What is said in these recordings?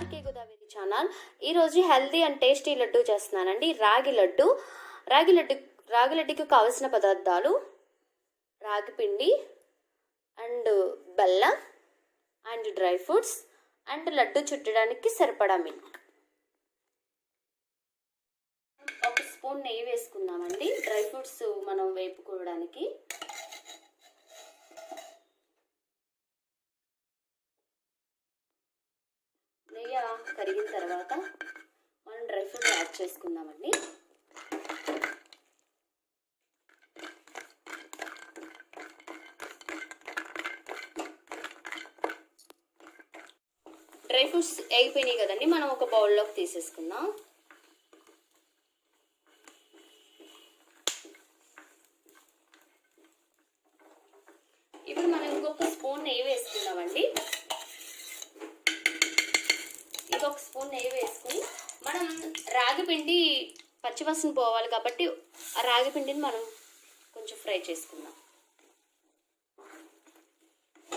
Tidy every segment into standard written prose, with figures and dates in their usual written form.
RK Godavari channel. ఈరోజు healthy and tasty laddu చేస్తున్నానండి. రాగి లడ్డుకి కావలసిన పదార్థాలు రాగి పిండి అండ్ బెల్లం and dry fruits and laddu చుట్టడానికి సరిపడా మిల్క్. ఒక స్పూన్ నెయ్యి వేసుకుందామండి డ్రై ఫ్రూట్స్ మనం వేపుకోవడానికి. నెయ్యి కరిగిన తర్వాత మనం డ్రై ఫ్రూట్స్ యాడ్ చేసుకుందామండి. డ్రై ఫ్రూట్స్ వేగిపోయినాయి కదండి, మనం ఒక బౌల్లోకి తీసేసుకుందాం. ఇప్పుడు మనం ఇంకొక స్పూన్ నెయ్యి వేసుకుందామండి. ఇంకొక స్పూన్ నెయ్యి వేసుకుని మనం రాగి పిండి పచ్చివాసన పోవాలి కాబట్టి ఆ రాగి పిండిని మనం కొంచెం ఫ్రై చేసుకుందాం.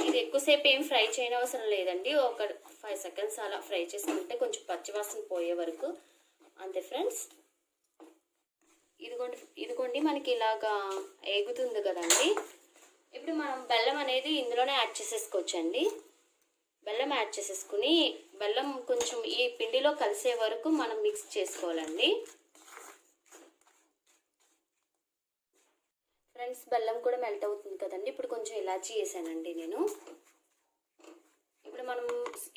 ఇది ఎక్కువసేపు ఏం ఫ్రై చేయని అవసరం లేదండి, ఒక 5 seconds అలా ఫ్రై చేసుకుంటే కొంచెం పచ్చివాసన పోయే వరకు అంతే ఫ్రెండ్స్. ఇదిగోండి మనకి ఇలాగా ఏగుతుంది కదండి. ఇప్పుడు మనం బెల్లం అనేది ఇందులోనే యాడ్ చేసేసుకోవచ్చండి. బెల్లం యాడ్ చేసేసుకుని బెల్లం కొంచెం ఈ పిండిలో కలిసే వరకు మనం మిక్స్ చేసుకోవాలండి ఫ్రెండ్స్. బెల్లం కూడా మెల్ట్ అవుతుంది కదండి. ఇప్పుడు కొంచెం ఇలాచీ వేసానండి నేను. ఇప్పుడు మనం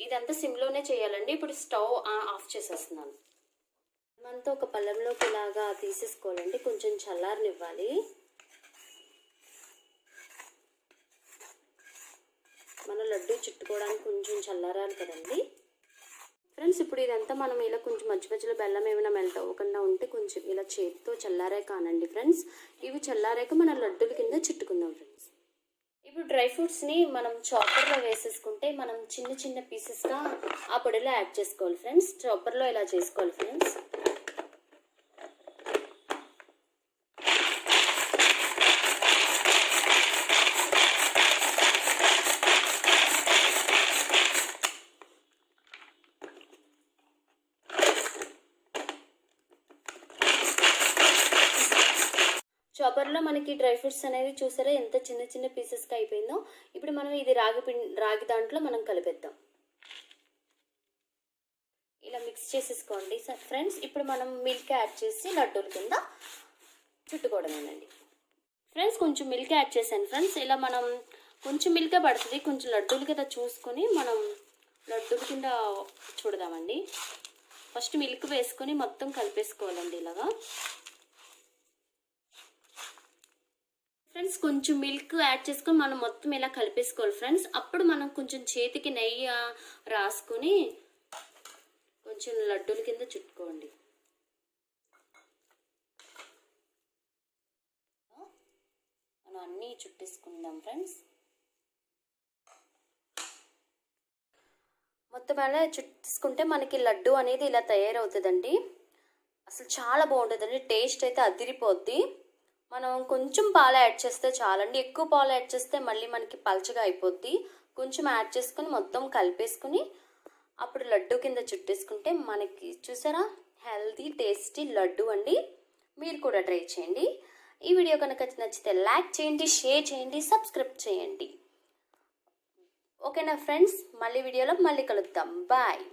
ఇదంతా సిమ్లోనే చేయాలండి. ఇప్పుడు స్టవ్ ఆఫ్ చేసేస్తున్నాను. మనతో ఒక పళ్ళెంలోకి ఇలాగా తీసేసుకోవాలండి, కొంచెం చల్లారనివ్వాలి. మన లడ్డు చుట్టుకోవడానికి కొంచెం చల్లారాలి కదండి ఫ్రెండ్స్. ఇప్పుడు ఇదంతా మనం ఇలా కొంచెం మధ్యలో బెల్లం ఏమైనా మెల్ట్ అవ్వకుండా ఉంటే కొంచెం ఇలా చేతితో చల్లారే కానండి ఫ్రెండ్స్. ఇవి చల్లారాక మన లడ్డూల కింద చుట్టుకుందాం ఫ్రెండ్స్. ఇప్పుడు డ్రై ఫ్రూట్స్ని మనం చాపర్లో వేసేసుకుంటే మనం చిన్న చిన్న పీసెస్గా ఆ పొడిలో యాడ్ చేసుకోవాలి ఫ్రెండ్స్. చాపర్లో ఇలా చేసుకోవాలి ఫ్రెండ్స్. చాపర్లో మనకి డ్రై ఫ్రూట్స్ అనేది చూసారా ఎంత చిన్న చిన్న పీసెస్గా అయిపోయిందో. ఇప్పుడు మనం ఇది రాగి దాంట్లో మనం కలిపేద్దాం. ఇలా మిక్స్ చేసేసుకోండి ఫ్రెండ్స్. ఇప్పుడు మనం మిల్క్ యాడ్ చేసి లడ్డూల కింద చుట్టుకోవడమేనండి ఫ్రెండ్స్. కొంచెం మిల్క్ యాడ్ చేశాను ఫ్రెండ్స్. ఇలా మనం కొంచెం మిల్కే పడుతుంది, కొంచెం లడ్డూల కింద చూసుకొని మనం లడ్డూల కింద చూడదామండి. ఫస్ట్ మిల్క్ వేసుకొని మొత్తం కలిపేసుకోవాలండి ఇలాగా ఫ్రెండ్స్. కొంచెం మిల్క్ యాడ్ చేసుకొని మనం మొత్తం ఇలా కలిపేసుకోవాలి ఫ్రెండ్స్. అప్పుడు మనం కొంచెం చేతికి నెయ్యి రాసుకొని కొంచెం లడ్డూల కింద చుట్టుకోండి. మనం అన్నీ చుట్టేసుకుందాం ఫ్రెండ్స్. మొత్తం అలా చుట్టేసుకుంటే మనకి లడ్డు అనేది ఇలా తయారవుతుందండి. అసలు చాలా బాగుంటుందండి, టేస్ట్ అయితే అదిరిపోద్ది. మనం కొంచెం పాలు యాడ్ చేస్తే చాలండి. ఎక్కువ పాలు యాడ్ చేస్తే మళ్ళీ మనకి పల్చగా అయిపోద్ది. కొంచెం యాడ్ చేసుకుని మొత్తం కలిపేసుకుని అప్పుడు లడ్డు కింద చుట్టేసుకుంటే మనకి చూసారా హెల్తీ టేస్టీ లడ్డు అండి. మీరు కూడా ట్రై చేయండి. ఈ వీడియో కనుక నచ్చితే లైక్ చేయండి, షేర్ చేయండి, సబ్స్క్రైబ్ చేయండి. ఓకేనా ఫ్రెండ్స్, మళ్ళీ వీడియోలో మళ్ళీ కలుద్దాం. బాయ్.